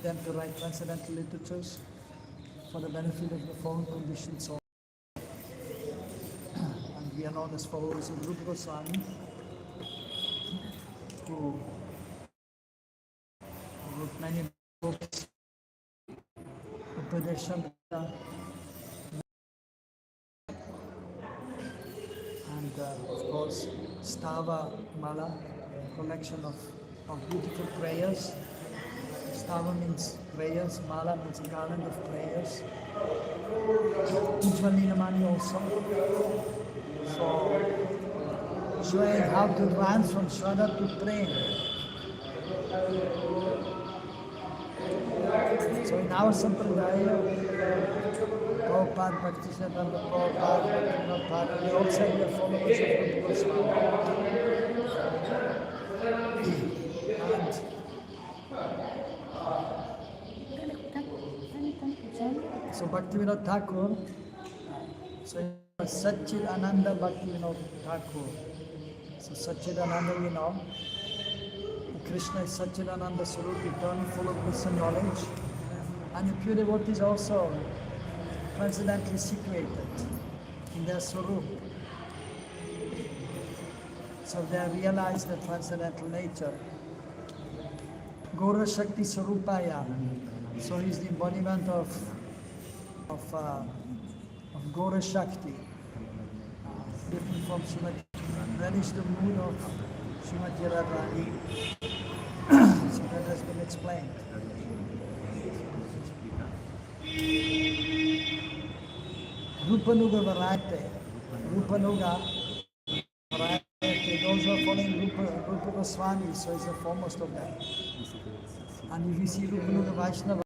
them to write transcendental literatures for the benefit of the fallen conditioned soul. And we are known as followers of Rupa Goswami, who wrote many books, Upadeshamrita, and of course Stava Mala, a collection of beautiful prayers. Stava means prayers, Mala means garland of prayers. Ujvalinamani also. So showing how to advance from Shraddha to Prem. So in our Sampradaya, Prabhupada, Bhakti Siddhanta Prabhupada, Vinod, Thakur, we all say we are followers of Rupa Goswami. So Bhakti Vinod Thakur, so Satchid Ananda Bhakti Vinod Thakur. So Satchid Ananda we know. Krishna is Satchidananda Swarup, eternal, full of bliss and knowledge. And the pure devotees also transcendently situated in their Swarup. So they realize the transcendental nature. Gaura Shakti Swarupaya. So he is the embodiment of Gaura Shakti. Different from Srimati. That is the mood of Srimati Radharani. So that has been explained. Rupanuga variety. Rupanuga variety. Those who are following Rupa Goswami, so it's the foremost of them. And if you see Rupanuga Vaishnava,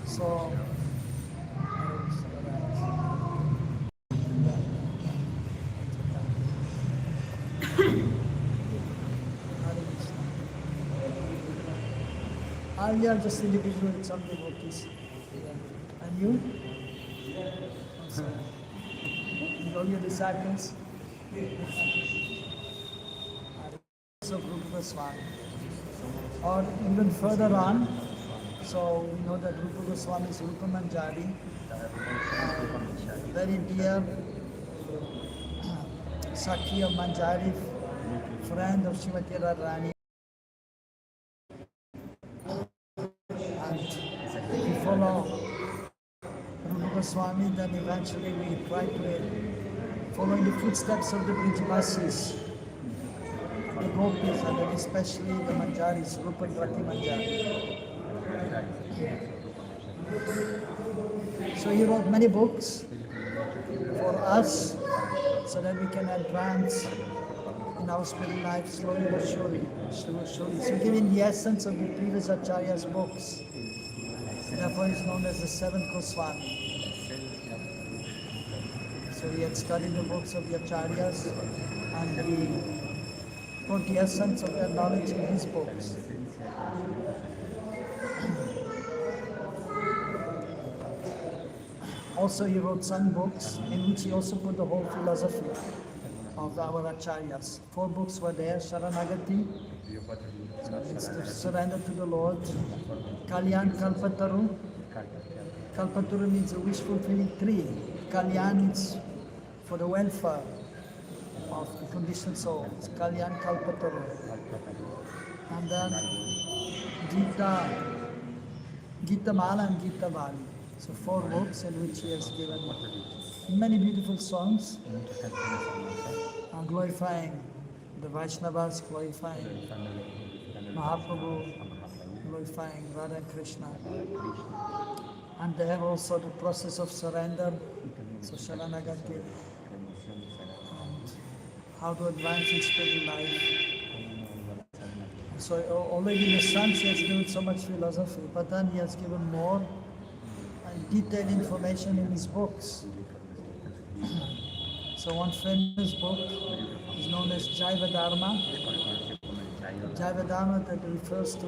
so we are just individual with some devotees. And you? So, with all your disciples? Of Rupa Goswami. Or even further on, so we know that Rupa Goswami is Rupa Manjari, very dear Sakhi of Manjari, friend of Srimati Radharani. Follow Rupa Goswami, then eventually we try to follow in the footsteps of the Brijvasis, the Gopis, and then especially the Manjaris, Rupa and Rati Manjari. So he wrote many books for us so that we can advance in our spiritual life slowly but surely. So giving the essence of the previous Acharya's books. Therefore, he is known as the seventh Goswami. So he had studied the books of the Acharyas and he put the essence of their knowledge in his books. Also, he wrote some books in which he also put the whole philosophy of our Acharyas. 4 books were there: Sharanagati, it's to surrender to the Lord; Kalyan Kalpataru. Kalpataru means a wish fulfilling tree. Kalyan means for the welfare of the conditioned souls. Kalyan Kalpataru. And then Gita Mala and Gita Vali. So 4 books in which he has given many beautiful songs glorifying the Vaishnavas, glorifying Mahaprabhu, glorifying Radha and Krishna. And they have also the process of surrender, so Sharanagati, and how to advance in spiritual life. So already in the Sons he has given so much philosophy, but then he has given more detailed information in his books. So one famous book is known as Jaiva Dharma. Jaiva Dharma that refers to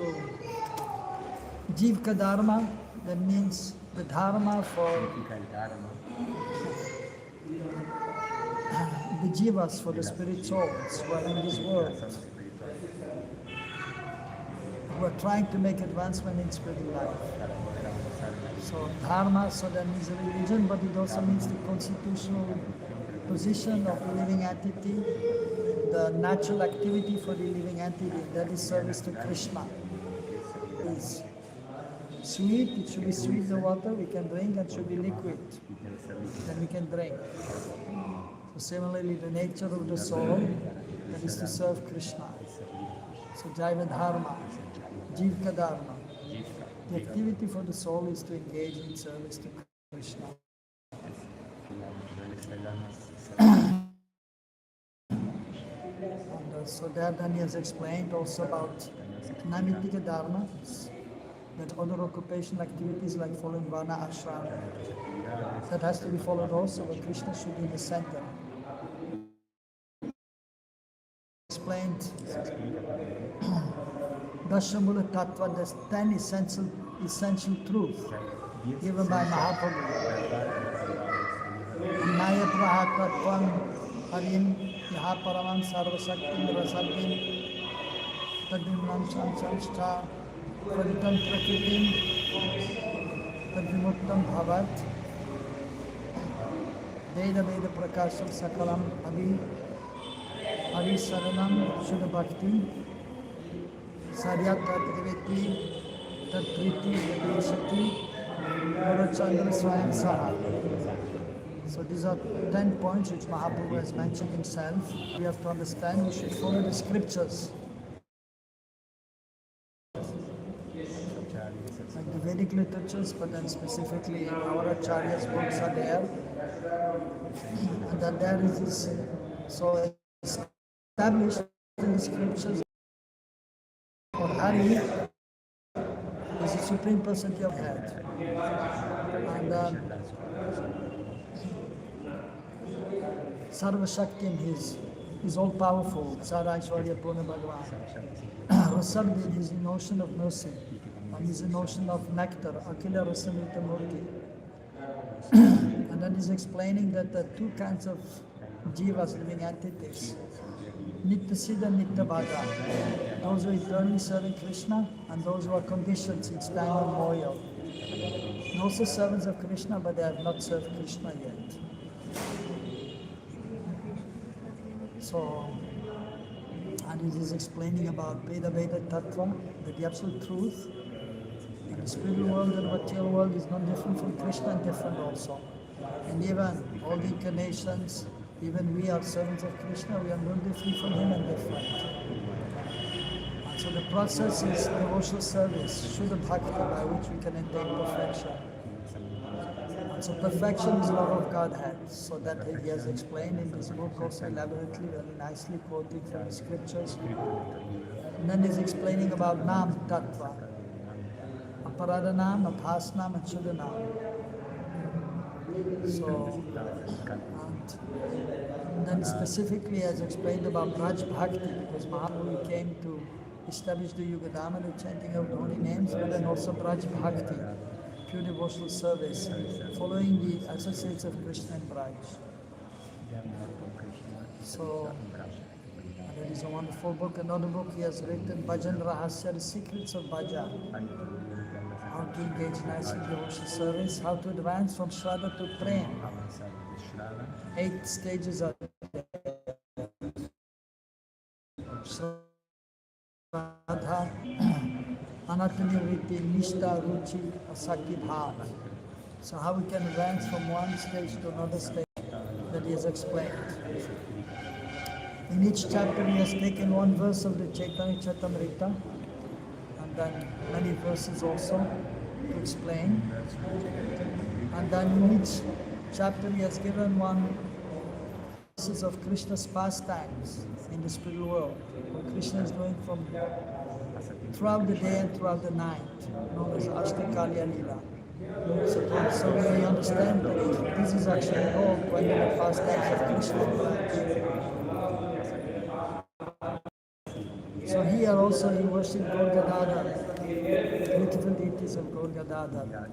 Jivka Dharma, that means the Dharma for the Jivas, for the spirit souls who are in this world, who who are trying to make advancement in spiritual life. So dharma, so that means a religion, but it also means the constitutional position of the living entity, the natural activity for the living entity, that is service to Krishna. It's sweet, it should be sweet the water we can drink, and should be liquid, then we can drink. So similarly, the nature of the soul, that is to serve Krishna. So Jaiva Dharma, Jivka Dharma. The activity for the soul is to engage in service to Krishna. So there then he has explained also about Namitika Dharma, that other occupational activities like following Varna Ashram. That has to be followed also, but Krishna should be in the center. Explained Dashamula Tattva, there's 10 essential truths given by Mahaprabhu. Maya Prahatvatvam Harim Yaha Paramam Sarvasaktim Rasabdim Tadvimam Samsamstha Paditam Prakritim Tadvimuttam Bhavat Veda Veda Prakasham Sakalam Hari Saranam Shuddha Bhakti Saryata Triveti Tatriti Vedeshati Gurachandra Swayam Saha. So these are 10 points which Mahaprabhu has mentioned himself. We have to understand, we should follow the scriptures. Like the Vedic literatures, but then specifically our Acharya's books are there. And then there is this, so established in the scriptures for Hari is the Supreme Personality of Head. And Sarva Shakti is all powerful, Sara Aishwarya Purna Bhagavan. Rasabdin is the notion of mercy, and is the notion of nectar, Akila Rasamrita Murti. And then he's explaining that there are two kinds of jivas, living entities. Nitya Siddha, Nitya Bhaga. Those who are eternally serving Krishna, and those who are conditioned since time immemorial. Those are servants of Krishna, but they have not served Krishna yet. So, and he is explaining about Veda Veda Tattva, that the absolute truth in the spiritual world and material world is not different from Krishna, and different also. And even all the incarnations, even we are servants of Krishna, we are no different from him and different. And so the process is devotional service, Shuddha Bhakti, by which we can attain perfection. And so perfection is love of Godhead. So that he has explained in this book also elaborately, very nicely quoting from the scriptures. And then he's explaining about Nam Tattva, Aparadhanam, Abhasnam, and Shuddhanam. So, and then specifically has explained about Braj Bhakti, because Mahaprabhu came to establish the Yugadama, the chanting of holy names, but then also Braj Bhakti, pure devotional service, following the associates of Krishna and Braj. So, that is a wonderful book. Another book he has written, Bhajan Rahasya, the secrets of Bhajan. How to engage nicely in devotional service, how to advance from Shraddha to Prem. 8 stages are there. Shraddha, Anatanivriti, Nishta, Ruchi, Asakti, Bhav. So how we can advance from one stage to another stage that he has explained. In each chapter he has taken one verse of the Chaitanya Charitamrita, and then many verses also to explain. And then in each chapter he has given one verses of Krishna's pastimes in the spiritual world, where Krishna is going from throughout the day and throughout the night, known as Ashtakalya Leela. So we understand that this is actually all 20 pastimes of Krishna. So here also he worshipped Gaur Gadadhar, beautiful deities of Gaur Gadadhar.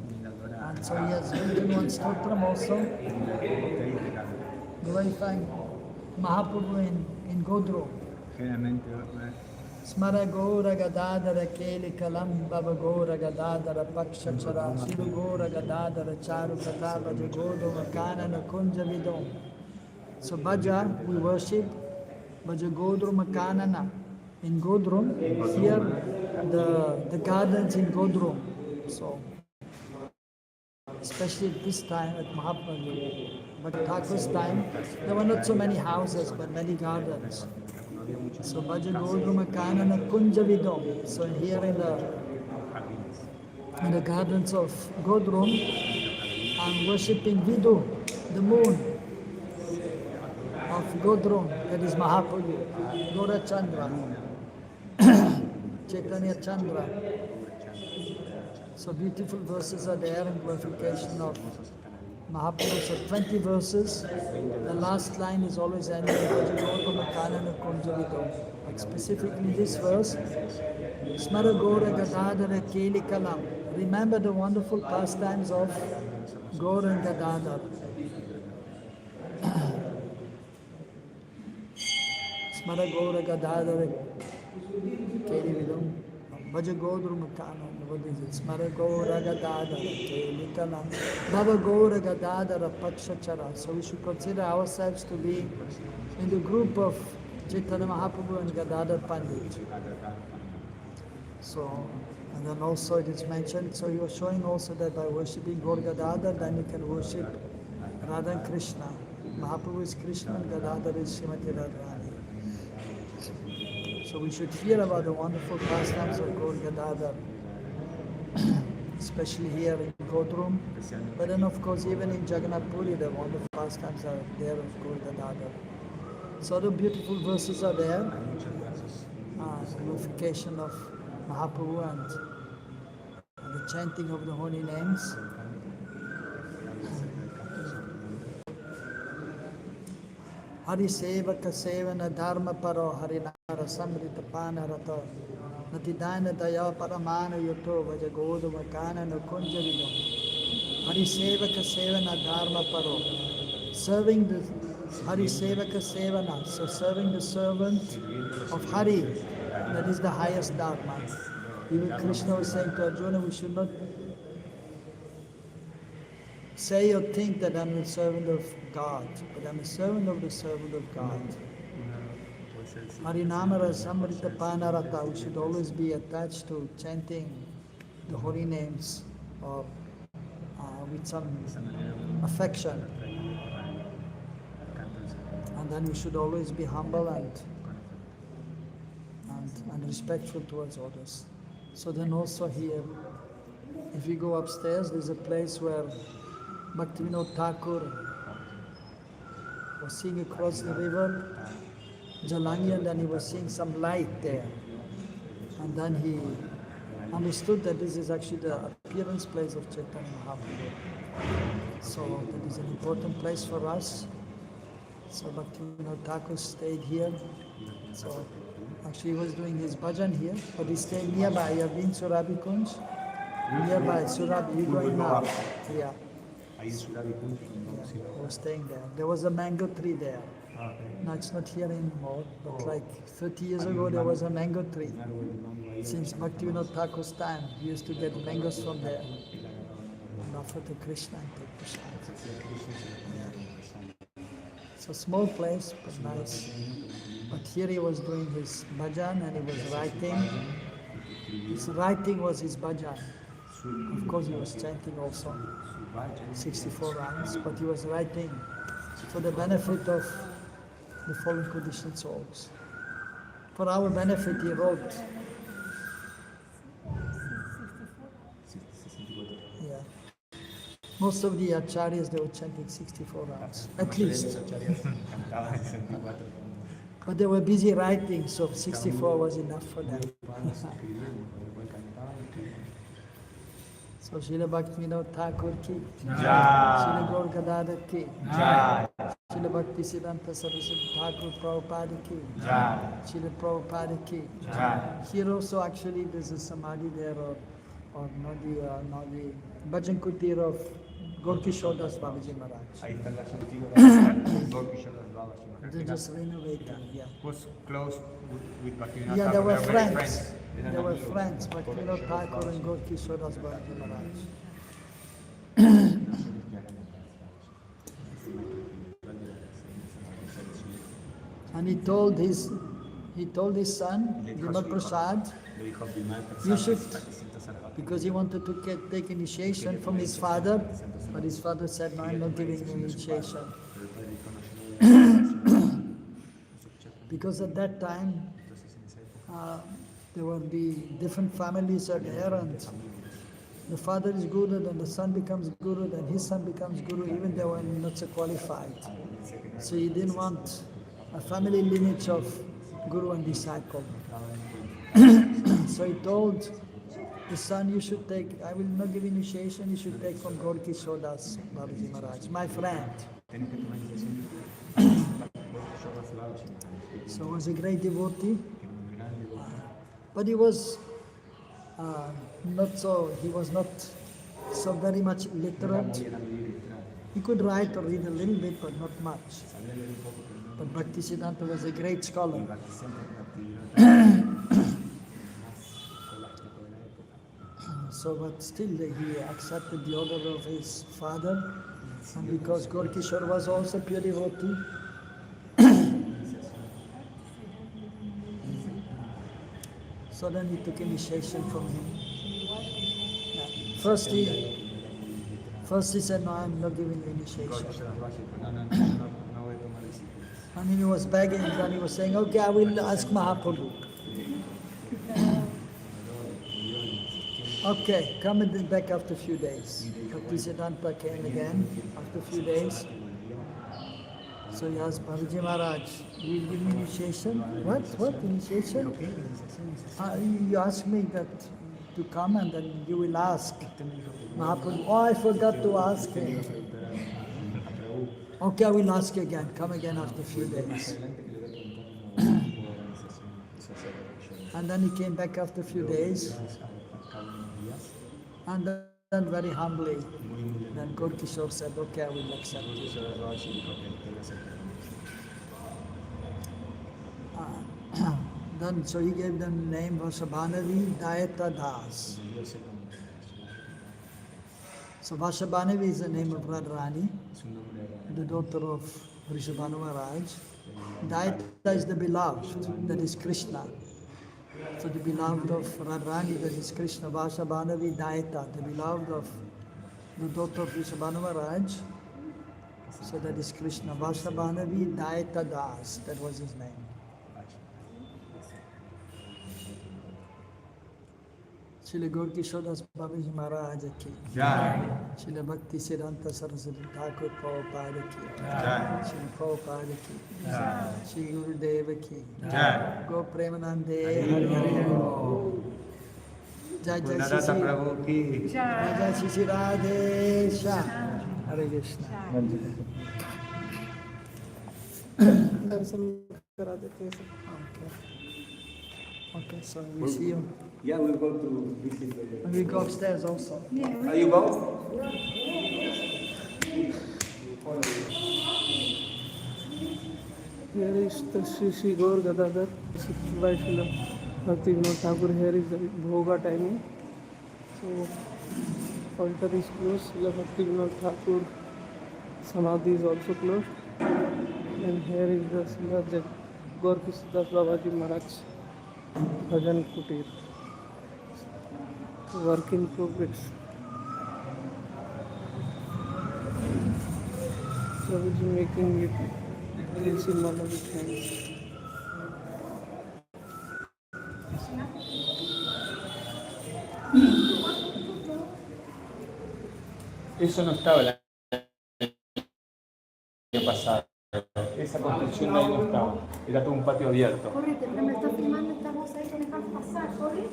And so he has written one stotram also, glorifying Mahaprabhu in Godru. Smara Gora Gadadara Keli Kalam Baba Gora Gadadara Pakshachara Shilu Gora Gadadara Charu Kata Bhaja Godo Makana Nakunja Vidom. So Bhaja, we worship Bhaja Godru Makanana. In Godrum, here the gardens in Godrum. So especially at this time at Mahaprabhu, but Thakur's time, there were not so many houses but many gardens. So Bhaja Godrum Kanana Kunjavidom. So here in the gardens of Godrum, I'm worshipping Vidu, the moon of Godrum, that is Mahaprabhu, Gora Chandra, Chaitanya Chandra. So beautiful verses are there in glorification of Mahaprabhu. So 20 verses. The last line is always ending like specifically this verse. Smara Gora Gadadara Keli Kalam. Remember the wonderful pastimes of Gora and Gadadhar. Smara Gora Gadadara Keli Vidam. Bhaja Godru Makana. What is it? Smara Gora Gadadara Keli Kalam. Bhava Gora Gadadara Pakshachara. So we should consider ourselves to be in the group of Chaitanya Mahaprabhu and Gadadhar Pandit. So, and then also it is mentioned, so you are showing also that by worshipping Gaur Gadadhar, then you can worship Radha and Krishna. Mahaprabhu is Krishna and Gadadhar is Srimati Radharani. So we should hear about the wonderful pastimes of Gaur Gadadhar, especially here in Godrum. But then of course even in Jagannath Puri, the wonderful pastimes are there of Gaur Gadadhar. So the beautiful verses are there, glorification of Mahaprabhu and the chanting of the holy names. Hari Sevaka Sevana Dharma Paro Harinara Samrita Panarata Natidana Daya Paramana Yoto Vajagoda Makana Nukunja Vidam. Hari Sevaka Sevana Dharma Paro. Serving the Hari Sevaka Sevana, so serving the servant of Hari, that is the highest Dharma. Even Krishna was saying to Arjuna, we should not say or think that I'm a servant of God, but I'm a servant of the servant of God. Harinamara Samrita Panarata, we should always be attached to chanting the holy names or with some affection. And then we should always be humble and respectful towards others. So then also here, if we go upstairs, there's a place where Bhakti Vinod Thakur was seeing across the river, Jalangi, and then he was seeing some light there. And then he understood that this is actually the appearance place of Chaitanya Mahaprabhu. So that is an important place for us. So Bhakti Vinod Thakur stayed here. So actually he was doing his bhajan here, but he stayed nearby. You have been Surabi Kunj? Nearby, Surabi, you going now? Yeah. He was staying there. There was a mango tree there. Now it's not here anymore, but like 30 years ago there was a mango tree. Since Bhakti Vinod Thakur's time, he used to get mangoes from there and offer to Krishna and take prasad. It's a small place, but nice. But here he was doing his bhajan and he was writing. His writing was his bhajan. Of course he was chanting also 64 rounds, but he was writing for the benefit of the fallen conditioned souls. For our benefit he wrote. Yeah. Most of the acharyas, they were chanting 64 rounds, at least. But they were busy writing, so 64 was enough for them. So Srila Bhakti Vinod Thakur ki, Srila Gaur Gadadhar ki, Srila Bhakti Siddhanta Saraswati Thakur Prabhupada ki, Srila Prabhupada ki. Here also actually there's a samadhi there, or not the Bhajan Kutir of Gorky showed us Babaji Maharaj. Ahí está la antigua Gorky Shodas Babaji. They just renovated, yeah. Was close with Bhakti. Yeah, they were very friends. Eran They were amigos. friends, but Vinod Thakur and Gorky showed us Babaji Maharaj. And he told his son, Vinod Prasad, you should, because he wanted to take initiation from his father, but his father said, no, I'm not giving you initiation. Because at that time, there will be different families are there, and the father is guru, then the son becomes guru, then his son becomes guru, even they were not so qualified. So he didn't want a family lineage of guru and disciple. So he told his son, you should take, I will not give initiation, you should take from Gorky Shodas Babaji Maharaj, my friend. So he was a great devotee, but he was not so very much literate. He could write or read a little bit, but not much. But Bhaktisiddhanta was a great scholar. So, but still he accepted the order of his father, and because Gorkishore was also pure devotee, so then he took initiation from him. Yeah. First he said, no, I'm not giving you initiation. And he was begging, and he was saying, okay, I will ask Mahaprabhu. Okay, come back after a few days. Bhaktisiddhanta came again after a few days. So he asked Babaji Maharaj, will you give me initiation? What? Initiation? You asked me that to come and then you will ask Mahaprabhu. Oh, I forgot to ask him. Okay, I will ask you again. Come again after a few days. And then he came back after a few days. And then very humbly, then Gorkishore said, okay, I will accept you. Then, so he gave them the name Vashabhanavi Dayata Das. So Vashabhanavi is the name of Radharani, the daughter of Vrishabhanu Maharaj. Dayata is the beloved, that is Krishna. So the beloved of Radharani, that is Krishna, Vashabhanavi Dayata, the beloved of the daughter of Vrishabhanu Maharaj. So that is Krishna, Vashabhanavi Dayata Das, that was his name. Srila Gorkishodas Babaji Maharaj ki Jai. Srila Bhakti Siddhanta Saraswati Thakur Prabhupada ki Jai. Srila Prabhupada ki Jai. Sri Guru Deva ki Jai. Go Premanande Hari Hari. Jai Jai Sisi Prabhu ki Jai. Jai Sisi Radhesha. Hare Krishna. दर्शन करा देते हैं Okay, so we see you. Yeah, we'll go to visit the... And we go upstairs also. Are you go? Here is the Sri Gaur Gadadhar, by Srila Bhakti Vinod Thakur. Here is the Bhoga timing. So, altar is closed. Srila Bhakti Vinod Thakur Samadhi is also closed. And here is the Srila Gorkishodas Babaji Maharaj Bhajan Kutir. Work in progress. Prabhuji making it in Simala with hands. Eso no estaba el año pasado. Esa construcción ahí no estaba. Era todo un patio abierto. Correte, pero me está filmando, estamos ahí, te dejan pasar, corre.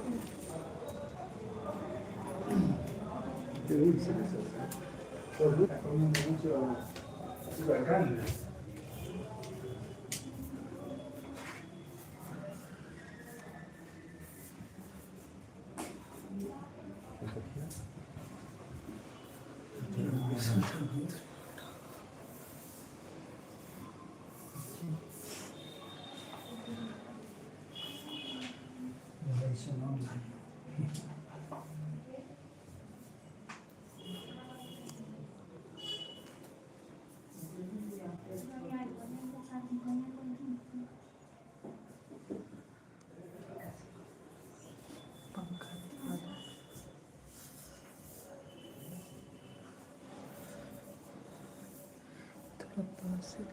Relation online. थोड़ा पास से